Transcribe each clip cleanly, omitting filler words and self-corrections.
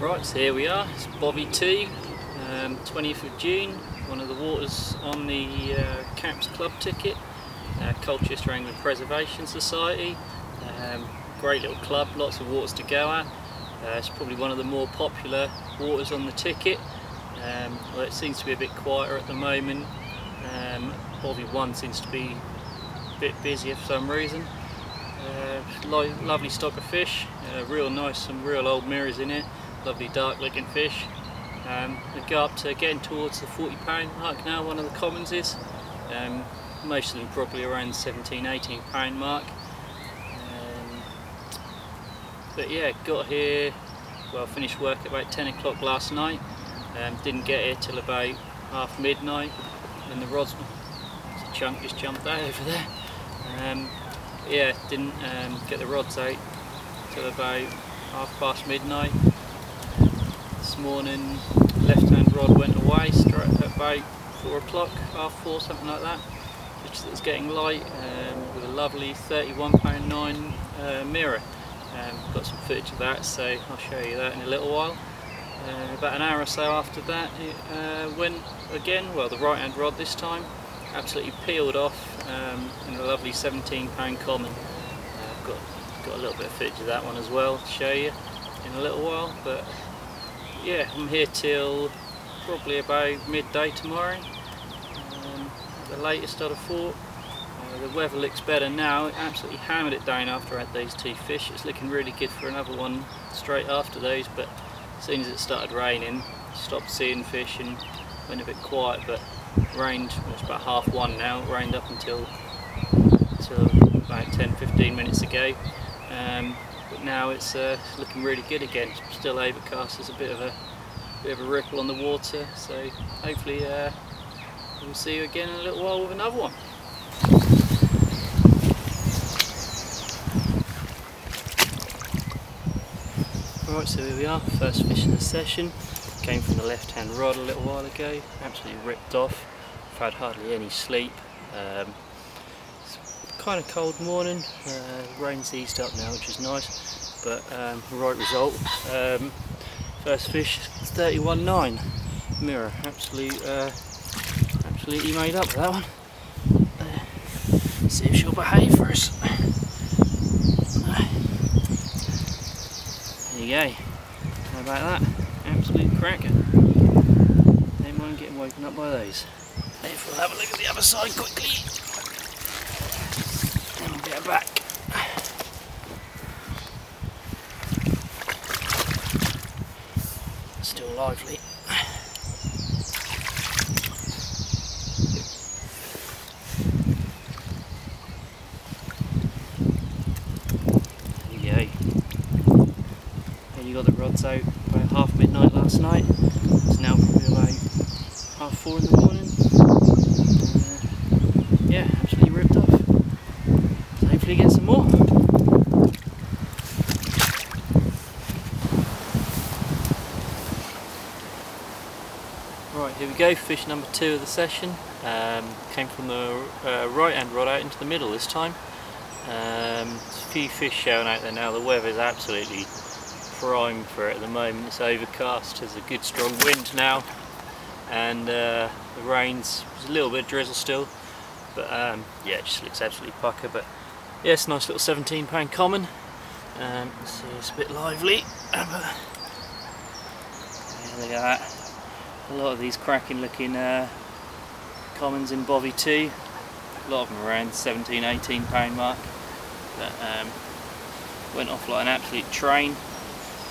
Right, so here we are, it's Bovington, 20th of June, one of the waters on the Camps Club ticket, Colchester Angling Preservation Society. Great little club, lots of waters to go at. It's probably one of the more popular waters on the ticket. Well, it seems to be a bit quieter at the moment. Bovington 1 seems to be a bit busier for some reason. Lovely stock of fish, real nice, some real old mirrors in here. Lovely dark looking fish. They go up to getting towards the £40 mark now, one of the commons is. Most of them probably around the £17–18 mark. But yeah, got here, well, finished work at about 10 o'clock last night. Didn't get here till about half midnight, and the rods, there's a chunk just jumped out over there. Yeah, didn't get the rods out till about midnight. This morning, left-hand rod went away straight at about 4 o'clock, half 4, something like that. It's getting light, with a lovely £31.9 mirror. Got some footage of that, so I'll show you that in a little while. About an hour or so after that, it went again, well, the right-hand rod this time, absolutely peeled off in a lovely £17 common. I've got a little bit of footage of that one as well to show you in a little while. But yeah, I'm here till probably about midday tomorrow, at the latest I'd have thought. The weather looks better now. It absolutely hammered it down after I had those 2 fish. It's looking really good for another one straight after those, but as soon as it started raining, stopped seeing fish and went a bit quiet. But rained, well, it's about 1:30 now. It rained up until about 10–15 minutes ago. But now it's looking really good again. It's still overcast. There's a bit of a ripple on the water, so hopefully we'll see you again in a little while with another one. Right, so here we are, first fish of the session. Came from the left-hand rod a little while ago, absolutely ripped off. I've had hardly any sleep. It's kind of cold morning, rain's eased up now, which is nice, but right result. First fish, 31.9 mirror, absolutely made up with that one. See if she'll behave for us. There you go. How about that? Absolute cracker. Don't mind getting woken up by those. If we'll have a look at the other side quickly. And we'll get her back. Still lively. You got the rods out about midnight last night. It's now probably about 4:30 in the morning. Yeah, absolutely ripped off. So hopefully get some more. Right, here we go, fish number 2 of the session. Came from the right-hand rod out into the middle this time. There's a few fish showing out there now. The weather's absolutely prime for it at the moment. It's overcast, there's a good strong wind now, and the rain's, there's a little bit of drizzle still, but yeah, it just looks absolutely pucker. But yeah, it's a nice little £17 common. See, it's a bit lively, but yeah, look at that. A lot of these cracking looking commons in Bovington, a lot of them around £17–18 mark, but went off like an absolute train.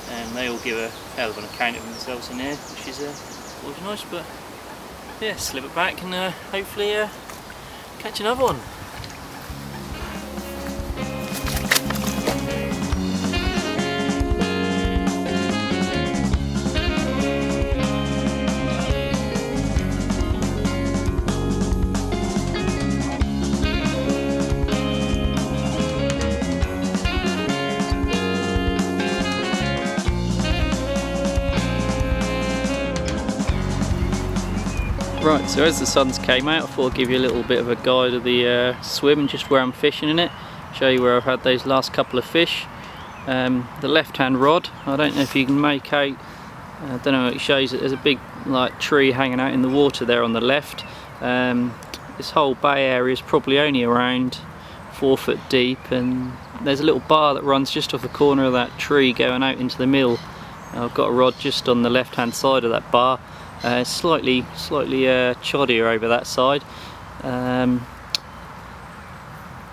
And they all give a hell of an account of themselves in here, which is always nice. But yeah, slip it back and hopefully catch another one. Right, so as the sun's came out, I thought I'd give you a little bit of a guide of the swim and just where I'm fishing in it. Show you where I've had those last couple of fish. The left-hand rod, I don't know if you can make out I don't know, it shows that there's a big like tree hanging out in the water there on the left. This whole bay area is probably only around 4 foot deep, and there's a little bar that runs just off the corner of that tree going out into the middle. I've got a rod just on the left hand side of that bar. Slightly choddier over that side,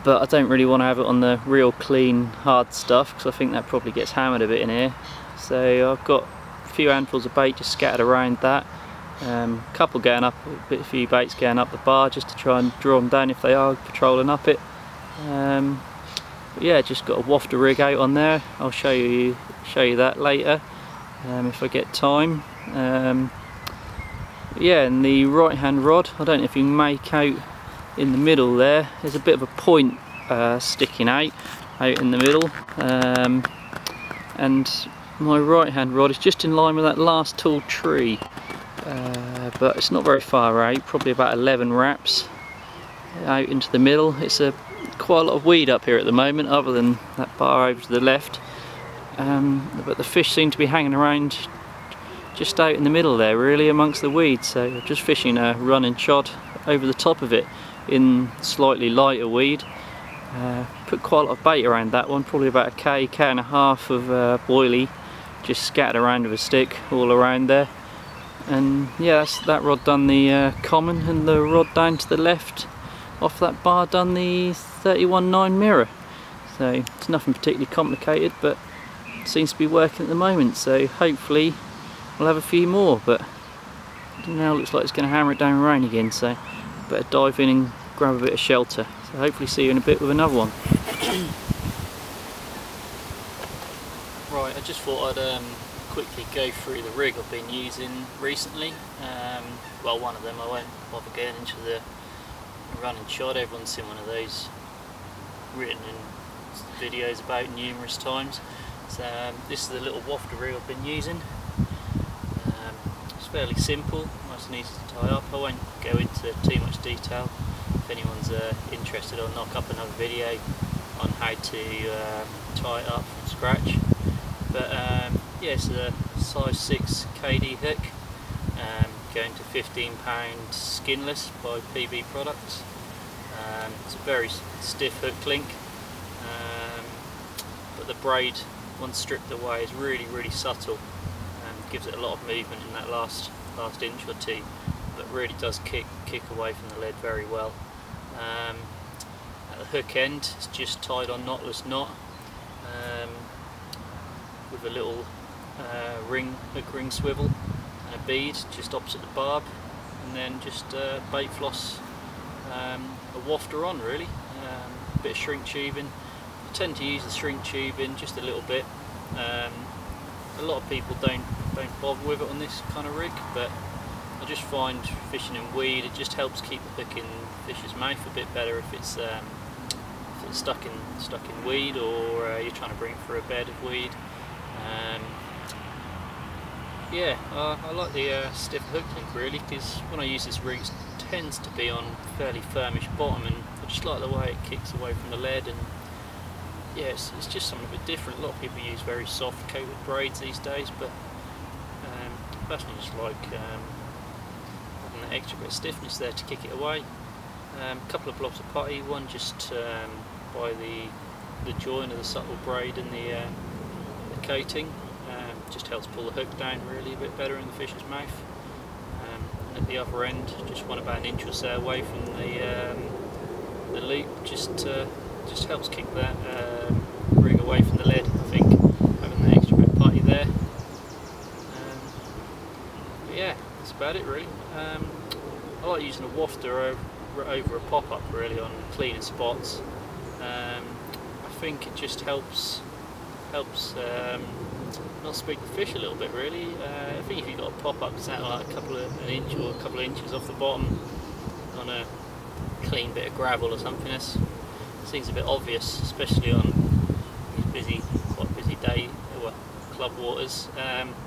but I don't really want to have it on the real clean hard stuff because I think that probably gets hammered a bit in here. So I've got a few handfuls of bait just scattered around that, couple going up, a few baits going up the bar just to try and draw them down if they are patrolling up it. But yeah, just got a wafter rig out on there. I'll show you that later if I get time. Yeah, and the right hand rod, I don't know if you can make out in the middle there, there's a bit of a point sticking out in the middle, and my right hand rod is just in line with that last tall tree, but it's not very far out, probably about 11 wraps out into the middle. It's quite a lot of weed up here at the moment other than that bar over to the left, but the fish seem to be hanging around just out in the middle there, really amongst the weeds. So I'm just fishing a running chod over the top of it in slightly lighter weed. Put quite a lot of bait around that one, probably about a K and a half of boilie just scattered around with a stick all around there. And yeah, that rod done the common, and the rod down to the left off that bar done the 31.9 mirror. So it's nothing particularly complicated, but it seems to be working at the moment, so hopefully we'll have a few more. But now looks like it's going to hammer it down and rain again, so better dive in and grab a bit of shelter. So hopefully see you in a bit with another one. Right, I just thought I'd quickly go through the rig I've been using recently. Well, one of them, I won't bother getting into the running chod. Everyone's seen one of those written in videos about numerous times. So this is the little wafter rig I've been using. It's fairly simple, nice and easy to tie up. I won't go into too much detail. If anyone's interested, I'll knock up another video on how to tie it up from scratch. But yeah, it's a size 6 KD hook, going to £15 skinless by PB Products. It's a very stiff hook link, but the braid, once stripped away, is really subtle. Gives it a lot of movement in that last inch or two, but really does kick away from the lead very well. At the hook end, it's just tied on knotless knot with a little hook ring swivel and a bead just opposite the barb, and then just bait floss a wafter on, really. A bit of shrink tubing. I tend to use the shrink tubing just a little bit. A lot of people don't bother with it on this kind of rig, but I just find fishing in weed, it just helps keep the hook in the fish's mouth a bit better if it's stuck in weed, or you're trying to bring it through a bed of weed. Yeah, I like the stiff hook link, really, because when I use this rig it tends to be on fairly firmish bottom, and I just like the way it kicks away from the lead. And yeah, it's just something a bit different. A lot of people use very soft coated braids these days, but personally I just like having that extra bit of stiffness there to kick it away. A couple of blobs of putty, one just by the join of the subtle braid and the coating, just helps pull the hook down really a bit better in the fish's mouth. And at the other end, just one about an inch or so away from the loop, just helps kick that rig away from the lead, I think, having the extra bit of putty there. But yeah, that's about it really. I like using a wafter over a pop-up really on cleaner spots. I think it just helps not speak the fish a little bit, really. I think if you've got a pop-up that's out like a couple of inches off the bottom on a clean bit of gravel or something, it seems a bit obvious, especially on these quite busy day, club waters.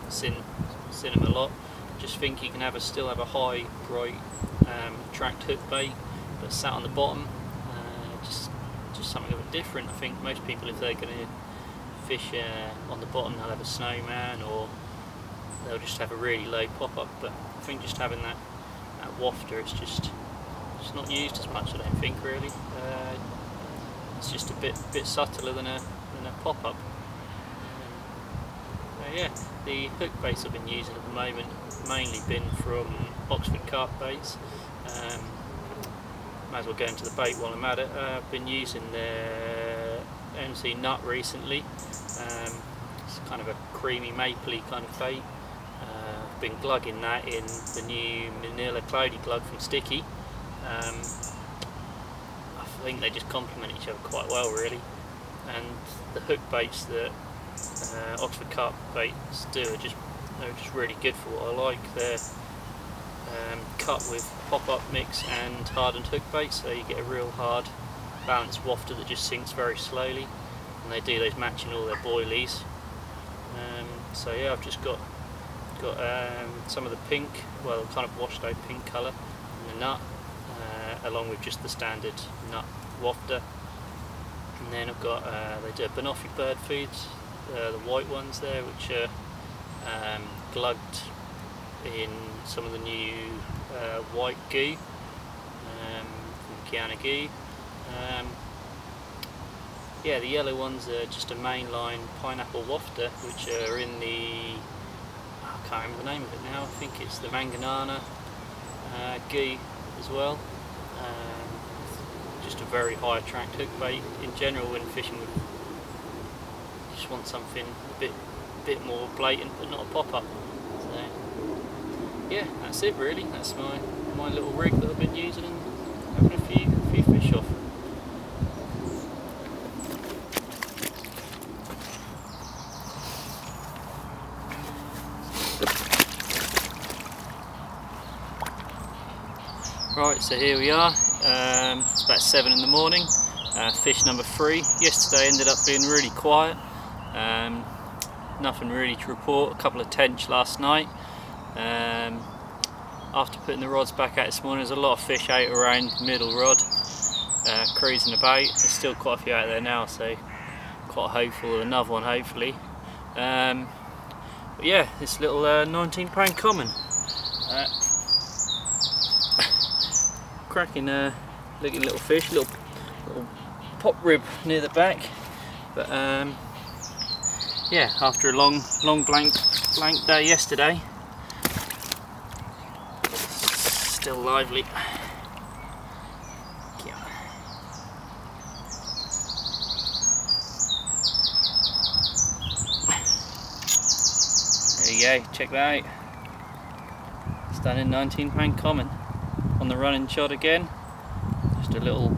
Seen them a lot. Just think you can still have a high, bright tracked hook bait, but sat on the bottom. Just something a bit different. I think most people, if they're going to fish on the bottom, they'll have a snowman or they'll just have a really low pop-up, but I think just having that wafter, it's not used as much, I don't think, really. It's just a bit subtler than a pop-up. Yeah, the hook baits I've been using at the moment mainly been from Oxford Carp baits. Might as well go into the bait while I'm at it. I've been using their MC Nut recently. It's kind of a creamy mapley kind of bait. I've been glugging that in the new Manila Cloudy glug from Sticky. I think they just complement each other quite well, really. And the hook baits that Oxford Carp baits do are just really good for what I like. They're cut with pop-up mix and hardened hook bait, so you get a real hard balanced wafter that just sinks very slowly, and they do those matching all their boilies. So yeah, I've just got some of the pink, well, kind of washed out pink colour in the nut, along with just the standard nut wafter. And then I've got, they do Banoffee bird foods, the white ones there, which are glugged in some of the new white goo from Kiana Goo. Yeah, the yellow ones are just a mainline pineapple wafter, which are in the, I can't remember the name of it now, I think it's the Manganana goo as well. Just a very high attract hook bait. In general, when fishing, you just want something a bit more blatant, but not a pop-up. So yeah, that's it really. That's my little rig that I've been using and having a few fish off. Right, so here we are. It's about 7 in the morning. Fish number 3. Yesterday ended up being really quiet. Nothing really to report. A couple of tench last night. After putting the rods back out this morning, there's a lot of fish out around middle rod, cruising about. There's still quite a few out there now, so quite hopeful of another one hopefully. But yeah, this little £19 common. Cracking looking little fish, little pop rib near the back. But yeah, after a long blank day yesterday, still lively. Yeah. There you go, check that out. Stunning £19 common. On the running shot again. Just a little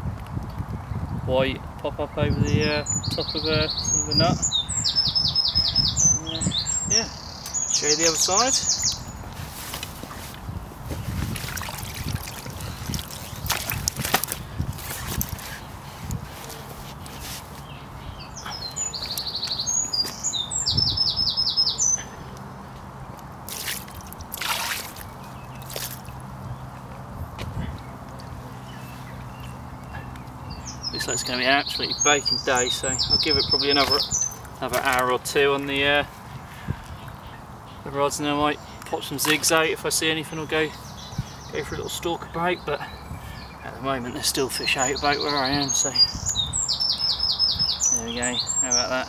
white pop up over the top of some of the nut. And, yeah, show you the other side. Looks like it's going to be an absolutely baking day, so I'll give it probably another hour or two on the rods, and then I might pop some zigs out. If I see anything, I'll go for a little stalk about, but at the moment there's still fish out about where I am, so there we go. How about that?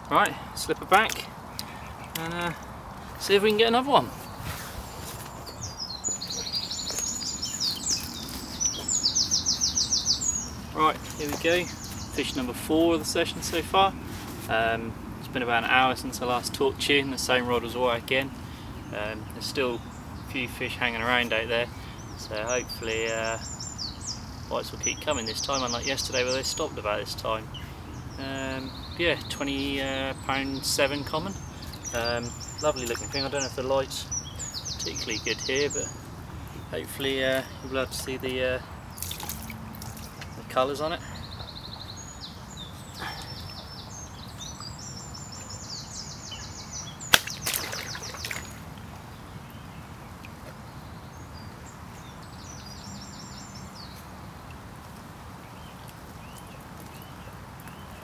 Right, slip her back and see if we can get another one. Right, here we go, fish number 4 of the session so far. It's been about an hour since I last talked to you, and the same rod as white again. There's still a few fish hanging around out there, so hopefully bites will keep coming this time, unlike yesterday where they stopped about this time. Yeah, £20.7 common. Lovely looking thing. I don't know if the light's particularly good here, but hopefully you'll be able to see the colours on it.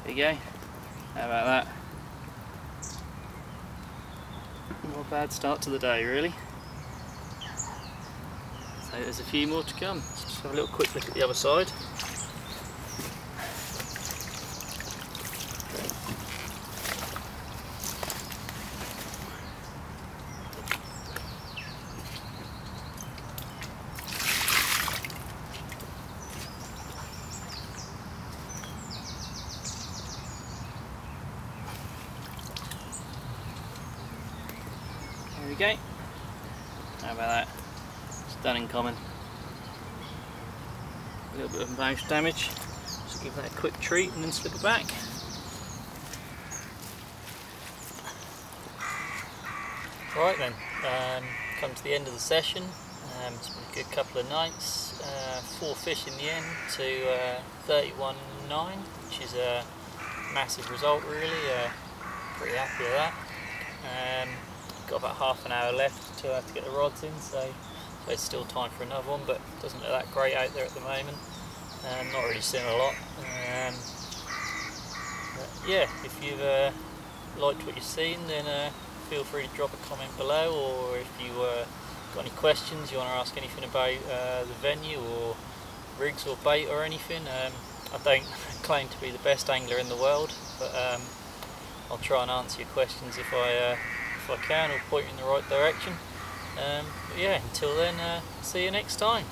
There you go. How about that? Not a bad start to the day, really. So there's a few more to come. Let's just have a little quick look at the other side. There we go. How about that? Stunning common. A little bit of mouth damage. Just give that a quick treat and then slip it back. Right then, come to the end of the session. It's been a good couple of nights. 4 fish in the end to 31.9, which is a massive result really. Pretty happy with that. Got about half an hour left to get the rods in, so it's still time for another one, but it doesn't look that great out there at the moment. Not really seeing a lot. But yeah, if you've liked what you've seen, then feel free to drop a comment below, or if you got any questions, you want to ask anything about the venue or rigs or bait or anything. I don't claim to be the best angler in the world, but I'll try and answer your questions if I can, or point you in the right direction. But yeah, until then, see you next time.